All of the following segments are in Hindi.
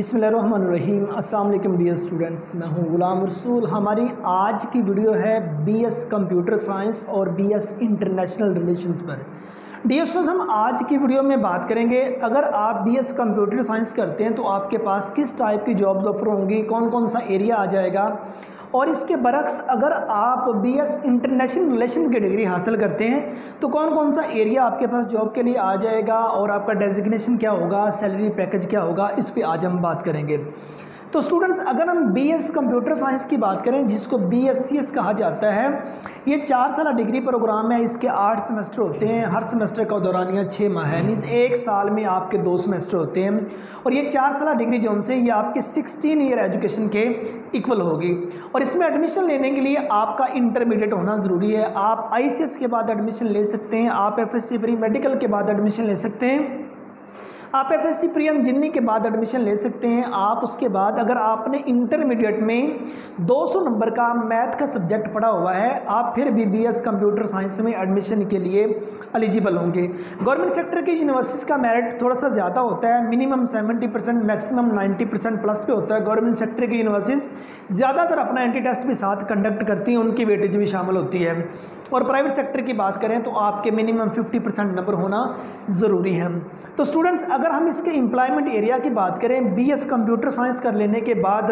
बिस्मिल्लाहिर्रहमानिर्रहीम। अस्सलाम वालेकुम डियर स्टूडेंट्स, मैं हूं गुलाम रसूल। हमारी आज की वीडियो है बीएस कंप्यूटर साइंस और बीएस इंटरनेशनल रिलेशंस पर। डियर स्टूडेंट्स, हम आज की वीडियो में बात करेंगे अगर आप बीएस कंप्यूटर साइंस करते हैं तो आपके पास किस टाइप की जॉब्स ऑफर होंगी, कौन कौन सा एरिया आ जाएगा, और इसके बरक्स अगर आप बीएस इंटरनेशनल रिलेशन की डिग्री हासिल करते हैं तो कौन कौन सा एरिया आपके पास जॉब के लिए आ जाएगा और आपका डेजिग्नेशन क्या होगा, सैलरी पैकेज क्या होगा, इस पे आज हम बात करेंगे। तो स्टूडेंट्स, अगर हम बीएस कंप्यूटर साइंस की बात करें जिसको बीएससीएस कहा जाता है, ये 4 साल डिग्री प्रोग्राम है। इसके 8 सेमेस्टर होते हैं, हर सेमेस्टर का दौरानिया 6 माह है, मीन्स एक साल में आपके 2 सेमेस्टर होते हैं। और ये 4 साल डिग्री जो से ये आपके 16 ईयर एजुकेशन के इक्वल होगी। और इसमें एडमिशन लेने के लिए आपका इंटरमीडिएट होना ज़रूरी है। आप आईसीएस के बाद एडमिशन ले सकते हैं, आप एफएससी प्री मेडिकल के बाद एडमिशन ले सकते हैं, आप एफएससी प्री इंजीनियरिंग के बाद एडमिशन ले सकते हैं। आप उसके बाद अगर आपने इंटरमीडिएट में 200 नंबर का मैथ का सब्जेक्ट पढ़ा हुआ है, आप फिर भी बीएस कंप्यूटर साइंस में एडमिशन के लिए एलिजिबल होंगे। गवर्नमेंट सेक्टर की यूनिवर्सिटीज़ का मेरिट थोड़ा सा ज़्यादा होता है, मिनिमम 70%, मैक्सिमम 90% प्लस पे होता है। गवर्नमेंट सेक्टर की यूनिवर्सिटीज़ ज़्यादातर अपना एंटी टेस्ट भी साथ कंडक्ट करती हैं, उनकी वेटेज भी शामिल होती है। और प्राइवेट सेक्टर की बात करें तो आपके मिनिमम 50% नंबर होना ज़रूरी है। तो स्टूडेंट्स, अगर हम इसके एम्प्लॉयमेंट एरिया की बात करें, बीएस कंप्यूटर साइंस कर लेने के बाद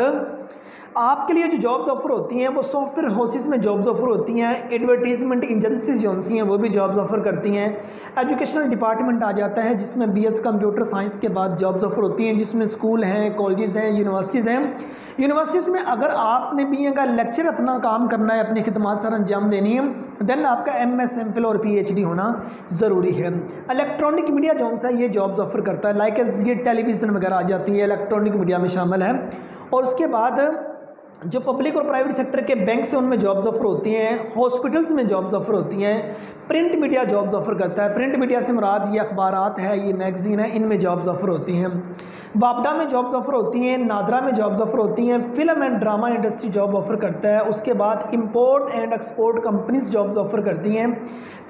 आपके लिए जो जॉब्स ऑफर होती हैं वो सॉफ्टवेयर हाउसेस में जॉब्स ऑफर होती हैं, एडवर्टीजमेंट एजेंसीज जो सी हैं वो भी जॉब्स ऑफर करती हैं। एजुकेशनल डिपार्टमेंट आ जाता है जिसमें बीएस कंप्यूटर साइंस के बाद जॉब्स ऑफर होती हैं, जिसमें स्कूल हैं, कॉलेजेस हैं, यूनिवर्सिटीज़ हैं। यूनिवर्सिटीज़ में अगर आपने बीए का लेक्चर अपना काम करना है, अपनी खिदमत सर अंजाम देनी है, देन आपका एमएस, एमफिल और पीएचडी होना ज़रूरी है। इलेक्ट्रॉनिक मीडिया जो सा ये जॉब्स ऑफर करता है, लाइक ये टेलीविज़न वगैरह आ जाती है, इलेक्ट्रॉनिक मीडिया में शामिल है। और उसके बाद जो पब्लिक और प्राइवेट सेक्टर के बैंक से उनमें जॉब्स ऑफर होती हैं, हॉस्पिटल्स में जॉब्स ऑफर होती हैं, प्रिंट मीडिया जॉब्स ऑफर करता है। प्रिंट मीडिया से मुराद ये अखबारात है, ये मैगजीन है, इनमें जॉब्स ऑफर होती हैं। वापडा में जॉब्स ऑफर होती हैं, नादरा में जॉब्स ऑफर होती हैं। Film and drama industry job offer करता है। उसके बाद import and export companies jobs offer करती हैं।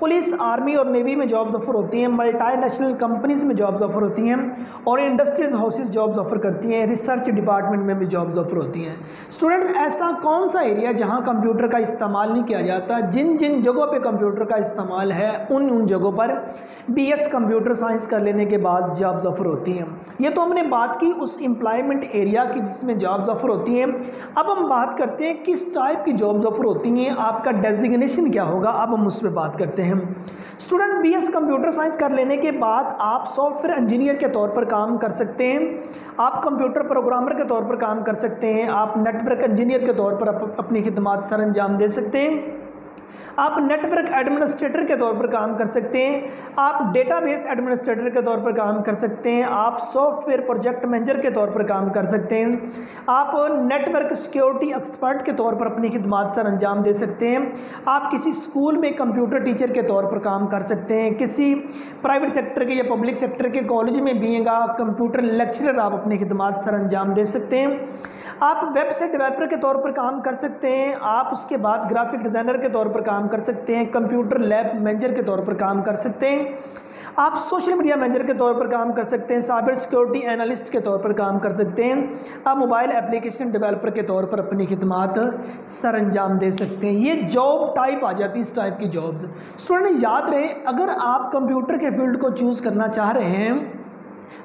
पुलिस, आर्मी और नेवी में जॉब्स ऑफर होती हैं। मल्टीनेशनल कंपनीज में जॉब्स ऑफर होती हैं और इंडस्ट्रीज हाउसेज जॉब्स ऑफर करती हैं। रिसर्च डिपार्टमेंट में भी जॉब्स ऑफर होती हैं। स्टूडेंट्स, ऐसा कौन सा एरिया जहां कंप्यूटर का इस्तेमाल नहीं किया जाता, जिन जिन जगहों पे कंप्यूटर का इस्तेमाल है उन जगहों पर बीएस कंप्यूटर साइंस कर लेने के बाद जॉब्स ऑफर होती हैं। ये तो हमने बात की उस एम्प्लॉयमेंट एरिया की जिसमें जॉब्स ऑफर होती हैं। अब हम बात करते हैं किस टाइप की जॉब्स ऑफर होती हैं, आपका डेजिग्नेशन क्या होगा, अब हम उस पर बात करते हैं। स्टूडेंट, बीएस कंप्यूटर साइंस कर लेने के बाद आप सॉफ्टवेयर इंजीनियर के तौर पर काम कर सकते हैं, आप कंप्यूटर प्रोग्रामर के तौर पर काम कर सकते हैं, आप नेटवर्क इंजीनियर के तौर पर अपनी खिदमत सर अंजाम दे सकते हैं, आप नेटवर्क एडमिनिस्ट्रेटर के तौर पर काम कर सकते हैं, आप डेटाबेस एडमिनिस्ट्रेटर के तौर पर काम कर सकते हैं, आप सॉफ्टवेयर प्रोजेक्ट मैनेजर के तौर पर काम कर सकते हैं, आप नेटवर्क सिक्योरिटी एक्सपर्ट के तौर पर अपनी खिदमत सर अंजाम दे सकते हैं, आप किसी स्कूल में कंप्यूटर टीचर के तौर पर काम कर सकते हैं, किसी प्राइवेट सेक्टर के या पब्लिक सेक्टर के कॉलेज में भी कंप्यूटर लेक्चरर आप अपनी खिदमत सर अंजाम दे सकते हैं, आप वेबसाइट डेवलपर के तौर पर काम कर सकते हैं, आप उसके बाद ग्राफिक डिज़ाइनर के तौर पर काम कर सकते हैं, कंप्यूटर लैब मैनेजर के तौर पर काम कर सकते हैं, आप सोशल मीडिया मैनेजर के तौर पर काम कर सकते हैं, साइबर सिक्योरिटी एनालिस्ट के तौर पर काम कर सकते हैं, आप मोबाइल एप्लीकेशन डेवलपर के तौर पर अपनी खिदमत सर अंजाम दे सकते हैं। ये जॉब टाइप आ जाती है, इस टाइप की जॉब्स। स्टूडेंट, याद रहे, अगर आप कंप्यूटर के फील्ड को चूज़ करना चाह रहे हैं,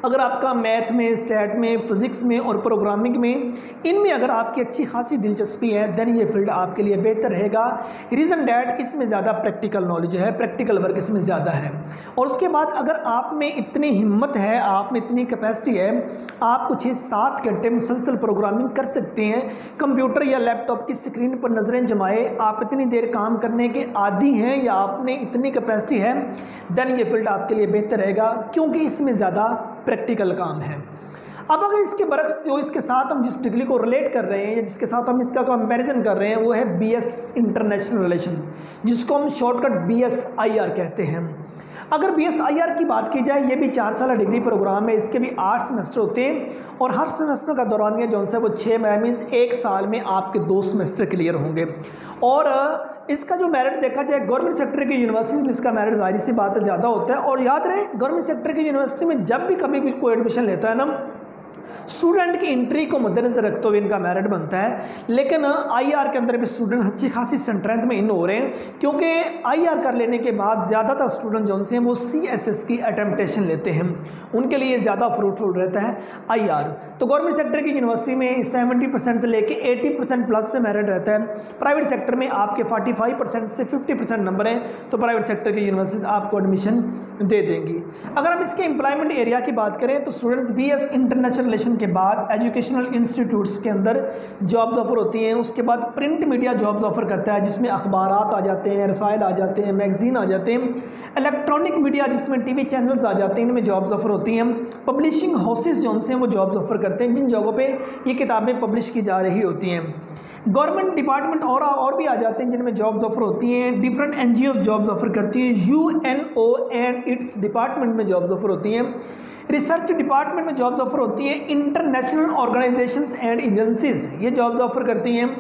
अगर आपका मैथ में, स्टैट में, फिज़िक्स में और प्रोग्रामिंग में, इनमें अगर आपकी अच्छी खासी दिलचस्पी है, देन ये फील्ड आपके लिए बेहतर रहेगा। रीज़न डैट इसमें ज़्यादा प्रैक्टिकल नॉलेज है, प्रैक्टिकल वर्क इसमें ज़्यादा है। और उसके बाद अगर आप में इतनी हिम्मत है, आप में इतनी कैपेसिटी है, आप कुछ 7 घंटे मुसलसल प्रोग्रामिंग कर सकते हैं, कंप्यूटर या लैपटॉप की स्क्रीन पर नज़रें जमाए, आप इतनी देर काम करने के आदी हैं या आपने इतनी कैपेसिटी है, देन ये फील्ड आपके लिए बेहतर रहेगा, क्योंकि इसमें ज़्यादा प्रैक्टिकल काम है। अब अगर इसके बरक्स जो इसके साथ हम जिस डिग्री को रिलेट कर रहे हैं या जिसके साथ हम इसका कंपैरिजन कर रहे हैं वो है बीएस इंटरनेशनल रिलेशन, जिसको हम शॉर्टकट बीएसआईआर कहते हैं। अगर बीएसआईआर की बात की जाए, ये भी 4 साल डिग्री प्रोग्राम है, इसके भी 8 सेमेस्टर होते हैं और हर सेमेस्टर का दौरानिया जो है वो 6 माह मीन्स 1 साल में आपके 2 सेमेस्टर क्लियर होंगे। और इसका जो मेरिट देखा जाए, गवर्नमेंट सेक्टर की यूनिवर्सिटी में इसका मेरिट जाहिर सी बात है ज़्यादा होता है। और याद रहे, गवर्नमेंट सेक्टर की यूनिवर्सिटी में जब भी कभी भी कोई एडमिशन लेता है ना, स्टूडेंट की एंट्री को मद्देनजर रखते हुए इनका मेरिट बनता है, लेकिन आईआर के अंदर भी स्टूडेंट अच्छी खासी स्ट्रेंथ में इन हो रहे हैं, क्योंकि आईआर कर लेने के बाद ज़्यादातर स्टूडेंट जो हैं वो सीएसएस की अटेम्प्टेशन लेते हैं, उनके लिए ज़्यादा फ्रूटफुल रहता है आईआर। तो गवर्नमेंट सेक्टर की यूनिवर्सिटी में 70% से लेके 80% प्लस पे मेरिट रहता है। प्राइवेट सेक्टर में आपके 45% से 50% नंबर हैं तो प्राइवेट सेक्टर की यूनिवर्सिटी आपको एडमिशन दे देंगी। अगर हम इसके एम्प्लॉयमेंट एरिया की बात करें तो स्टूडेंट्स बीएस इंटरनेशनल रिलेशन के बाद एजुकेशनल इंस्टीट्यूट्स के अंदर जॉब्स ऑफर होती हैं। उसके बाद प्रिंट मीडिया जॉब्स ऑफर करता है, जिसमें अखबारात आ जाते हैं, रसायल आ जाते हैं, मैगजीन आ जाते हैं। इलेक्ट्रॉनिक मीडिया जिसमें टीवी चैनल्स आ जाते हैं, इनमें जॉब्स ऑफर होती हैं। पब्लिशिंग हाउसेज जो हैं वो जॉब्स ऑफर करते हैं जिन जगहों पे ये किताबें पब्लिश की जा रही होती हैं। गवर्नमेंट डिपार्टमेंट और भी आ जाते हैं जिनमें जॉब्स ऑफर होती हैं। डिफरेंट एनजीओज जॉब्स ऑफर करती है। यूएनओ एंड इट्स डिपार्टमेंट में जॉब्स ऑफर होती हैं। रिसर्च डिपार्टमेंट में जॉब्स ऑफर होती है। इंटरनेशनल ऑर्गेनाइजेशंस एंड एजेंसीज ये जॉब्स ऑफर करती हैं।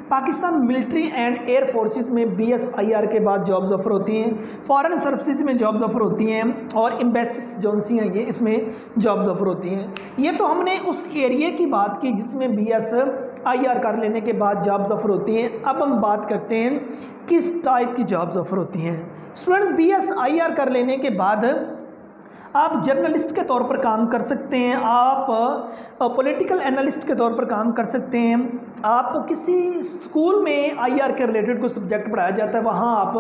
Pakistan military and air forces में बीएसआईआर के बाद जॉब्स ऑफर होती हैं। फॉरेन सर्विसेज में जॉब्स ऑफर होती हैं और एम्बेसीज जो हैं ये इसमें जॉब्स ऑफर होती हैं। ये तो हमने उस एरिया की बात की जिसमें बीएसआईआर कर लेने के बाद जॉब्स ऑफर होती हैं। अब हम बात करते हैं किस टाइप की जॉब्स ऑफर होती हैं। स्टूडेंट बीएसआईआर कर लेने के बाद आप जर्नलिस्ट के तौर पर काम कर सकते हैं, आप पॉलिटिकल एनालिस्ट के तौर पर काम कर सकते हैं, आप किसी स्कूल में आईआर के रिलेटेड कोई सब्जेक्ट पढ़ाया जाता है वहाँ आप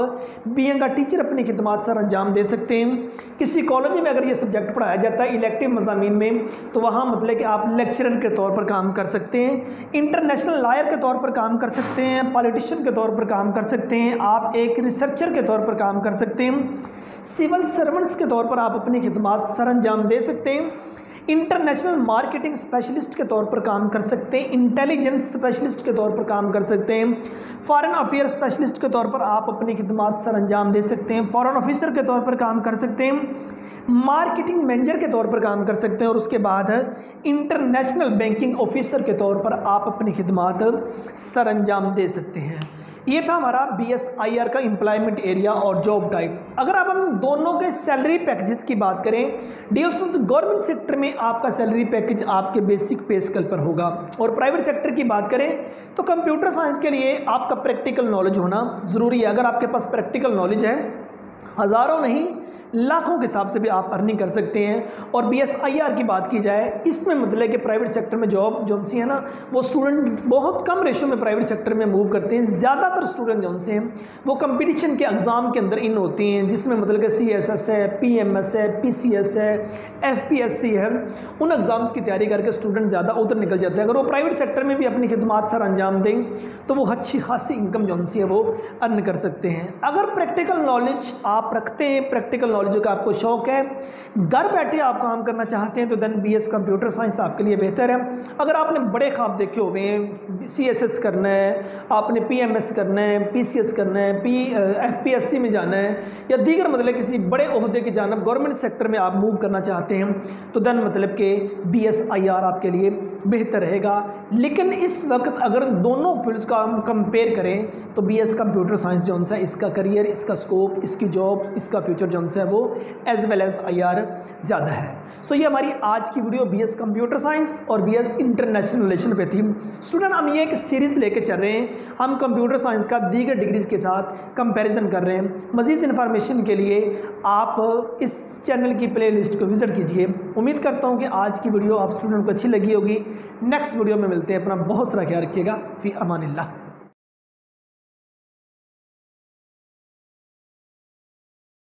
बीइंग का टीचर अपनी खिदमत सर अंजाम दे सकते हैं। किसी कॉलेज में अगर ये सब्जेक्ट पढ़ाया जाता है इलेक्टिव मज़ामीन में तो वहाँ मतलब कि आप लेक्चरर के तौर पर काम कर सकते हैं। इंटरनेशनल लॉयर के तौर पर काम कर सकते हैं, पॉलिटिशियन के तौर पर काम कर सकते हैं, आप एक रिसर्चर के तौर पर काम कर सकते हैं। सिविल सर्वेंट्स के तौर पर आप अपनी खिदमत सर अंजाम दे सकते हैं। इंटरनेशनल मार्केटिंग स्पेशलिस्ट के तौर पर काम कर सकते हैं। इंटेलिजेंस स्पेशलिस्ट के तौर पर काम कर सकते हैं। फॉरेन अफेयर स्पेशलिस्ट के तौर पर आप अपनी खिदमत सर अंजाम दे सकते हैं। फॉरेन ऑफिसर के तौर पर काम कर सकते हैं। मार्केटिंग मैनेजर के तौर पर काम कर सकते हैं और उसके बाद इंटरनेशनल बैंकिंग ऑफिसर के तौर पर आप अपनी खिदमत सर अंजाम दे सकते हैं। ये था हमारा बीएसआईआर का एम्प्लॉयमेंट एरिया और जॉब टाइप। अगर अब हम दोनों के सैलरी पैकेजेस की बात करें, गवर्नमेंट सेक्टर में आपका सैलरी पैकेज आपके बेसिक पे स्केल पर होगा और प्राइवेट सेक्टर की बात करें तो कंप्यूटर साइंस के लिए आपका प्रैक्टिकल नॉलेज होना ज़रूरी है। अगर आपके पास प्रैक्टिकल नॉलेज है हज़ारों नहीं लाखों के हिसाब से भी आप अर्निंग कर सकते हैं। और बीएसआईआर की बात की जाए इसमें मतलब कि प्राइवेट सेक्टर में जॉब जो सी है ना वो स्टूडेंट बहुत कम रेशो में प्राइवेट सेक्टर में मूव करते हैं। ज़्यादातर स्टूडेंट जो से हैं वो कंपटीशन के एग्ज़ाम के अंदर इन होती हैं जिसमें मतलब कि सीएसएस है, पीएमएस है, पीसीएस है, एफपीएससी है। उन एग्ज़ाम्स की तैयारी करके स्टूडेंट ज़्यादा उधर निकल जाते हैं। अगर वो प्राइवेट सेक्टर में भी अपनी खिदमत सर अंजाम दें तो वो अच्छी खासी इनकम जो सी है वो अर्न कर सकते हैं। अगर प्रैक्टिकल नॉलेज आप रखते हैं, प्रैक्टिकल नॉलेज का आपको शौक है, घर बैठे आप काम करना चाहते हैं तो देन बीएस कंप्यूटर साइंस आपके लिए बेहतर है। अगर आपने बड़े ख्वाब देखे हुए हैं, सीएसएस करना है, आपने पीएमएस करना है, पीसीएस करना है, एफपीएससी में जाना है या दीगर मतलब किसी बड़े ओहदे की जानब गवर्नमेंट सेक्टर में आप मूव करना चाहते हैं तो देन मतलब कि बीएसआईआर आपके लिए बेहतर रहेगा। लेकिन इस वक्त अगर दोनों फील्ड्स का हम कंपेयर करें तो बीएस कंप्यूटर साइंस जो है इसका करियर, इसका स्कोप, इसकी जॉब, इसका फ्यूचर जो है वो एज वेल एज आईआर ज़्यादा है। सो ये हमारी आज की वीडियो बीएस कंप्यूटर साइंस और बीएस इंटरनेशनल रिलेशन पे थी। स्टूडेंट हम ये एक सीरीज़ लेके चल रहे हैं, हम कंप्यूटर साइंस का दीगर डिग्रीज के साथ कंपैरिजन कर रहे हैं। मज़ीद इन्फॉर्मेशन के लिए आप इस चैनल की प्ले लिस्ट को विजिट कीजिए। उम्मीद करता हूँ कि आज की वीडियो आप स्टूडेंट को अच्छी लगी होगी। नेक्स्ट वीडियो में मिलते हैं। अपना बहुत सारा ख्याल रखिएगा। फी अमानिल्लाह।